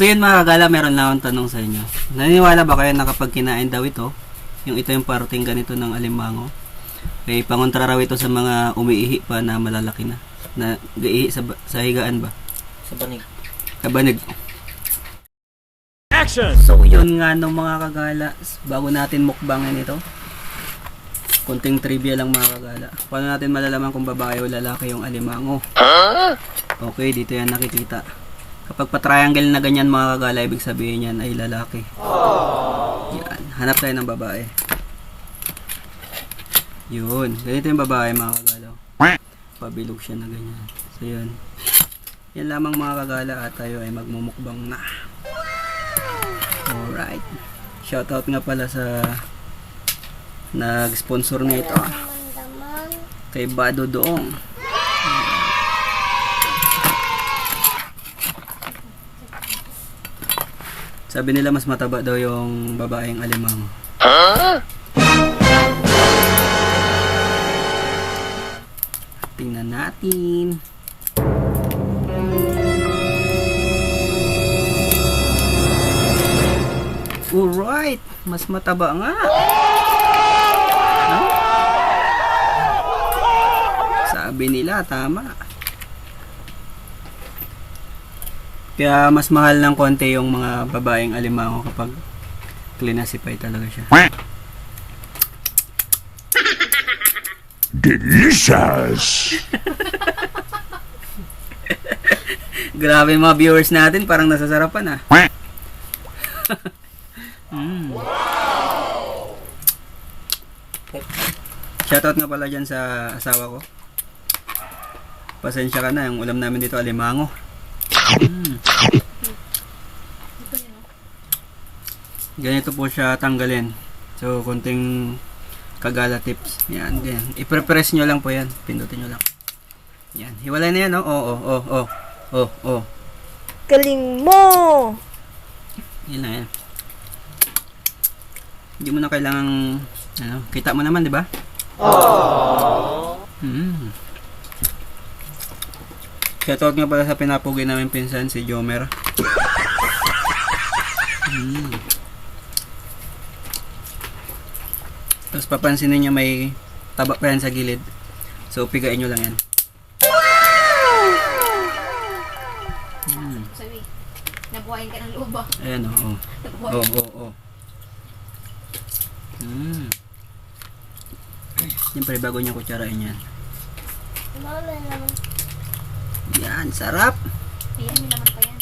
So yun mga kagala, meron lang akong tanong sa inyo. Naniniwala ba kayo na kapag kinain daw ito, ito yung parting ganito ng alimango, ay pangontra raw ito sa mga umiihi pa na malalaki na gaihi sa higaan ba? Sa banig. Kabanig. Action! So yun nga no mga kagala, bago natin mukbangin ito, konting trivia lang mga kagala. Paano natin malalaman kung babae o lalaki yung alimango? Okay, dito yan nakikita. Kapag pa-triangle na ganyan mga kagala, ibig sabihin yan ay lalaki. Yan, hanap tayo ng babae. Yun, ganito yung babae mga kagala. Pabilog siya na ganyan. So yun. Yan lamang mga kagala at tayo ay magmumukbang na. Alright. Shoutout nga pala sa nag-sponsor nito. Kay Bado Doong. Sabi nila mas mataba daw yung babaeng alimango. Tingnan natin. Alright, mas mataba nga. No? Sabi nila, tama. Kaya mas mahal ng konti yung mga babaeng alimango kapag clinasify talaga siya. Delicious! Grabe mga viewers natin, parang nasasarapan ah. Shoutout nga pala dyan sa asawa ko. Pasensya ka na, yung ulam namin dito alimango. Ganito po siya tanggalin. So, konting kagala tips. Yan, yan. I-press nyo lang po yan. Pindutin nyo lang. Yan. Hiwalay na yan, no? Oh. Galing mo! Yan na yan. Hindi mo na kailangang, kita mo naman, di ba? Shoutout nga pala sa pinapugi namin pinsan, si Jomer. Tapos papansinin niya may taba pa yan sa gilid. So, pigain nyo lang yan. Sabi, nabuhayin ka ng loob ah. Ayan, oh. Oh. Siyempre, bago niya kutsarain yan. Yan, sarap. Ayan, may laman pa yan.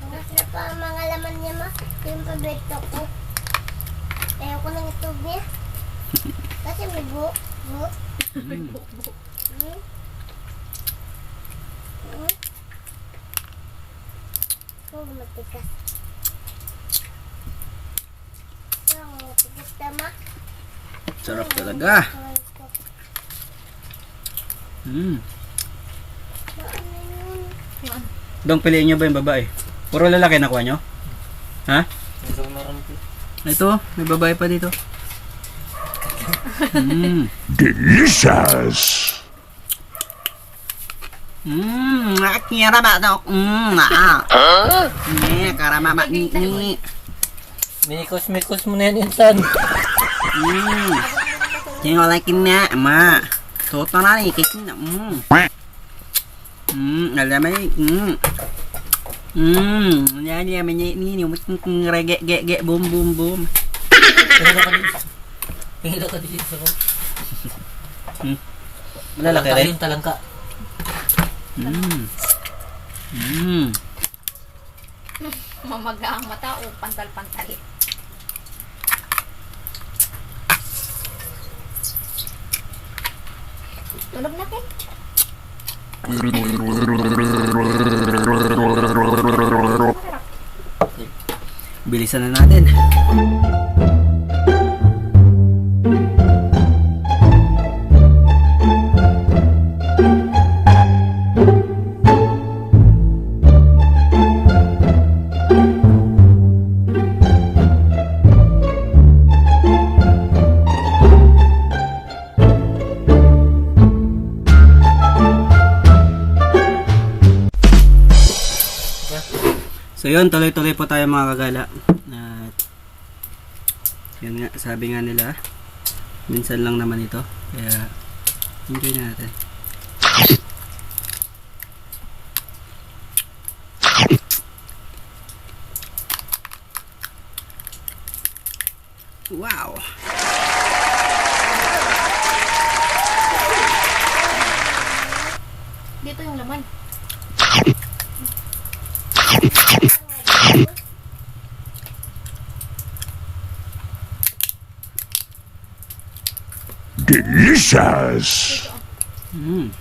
Masarap pa ang mga laman niya, ma. Yung paborito ko. Ayaw ko ng itog niya. Kasi may buhok. Oh, matigas. Matigas na, ma. Sarap talaga. Dong, piliin nyo ba yung babae? Puro lalaki nakuha nyo? Ha? Ito, may babae pa dito. Delicious! Kirama dok. Karama ni. Minikos mo na yan, Insan. Tingolakin na, ma. Toto na rin, kikin na. Alam mo yan, ini regek, boom. Pingin ka din sa ko. Malalaki rin. Talangka. Mamaga ang mata o pantal-pantal. Tulog na kayo. Bilisan na natin. So yun, tuloy-tuloy po tayo mga kagala. At yun nga, sabi nga nila, minsan lang naman ito. Kaya enjoy na natin. Wow! Dito yung laman. Delicious. Mm.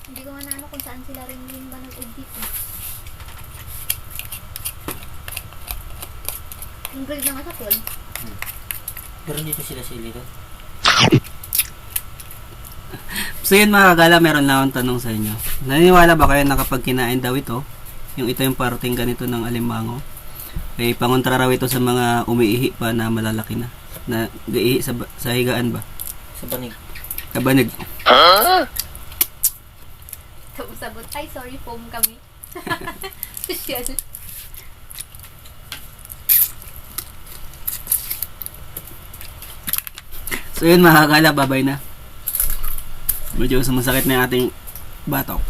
Hindi ko nga naano kung saan sila rin din ba nag-edit eh. Yung grade na nga sa pool. Pero dito sila sili doon. So yun mga kagala, meron lang akong tanong sa inyo. Naniniwala ba kayo na kapag kinain daw ito, yung ito yung parting ganito ng alimango, ay pangontra raw ito sa mga umiihi pa na malalaki na? Na gaihi sa higaan ba? Sa banig. Kabanig. Tapos sabot, ay sorry, foam kami. Social. So yun mga kagala, babay na. Medyo sumasakit na yung ating batok.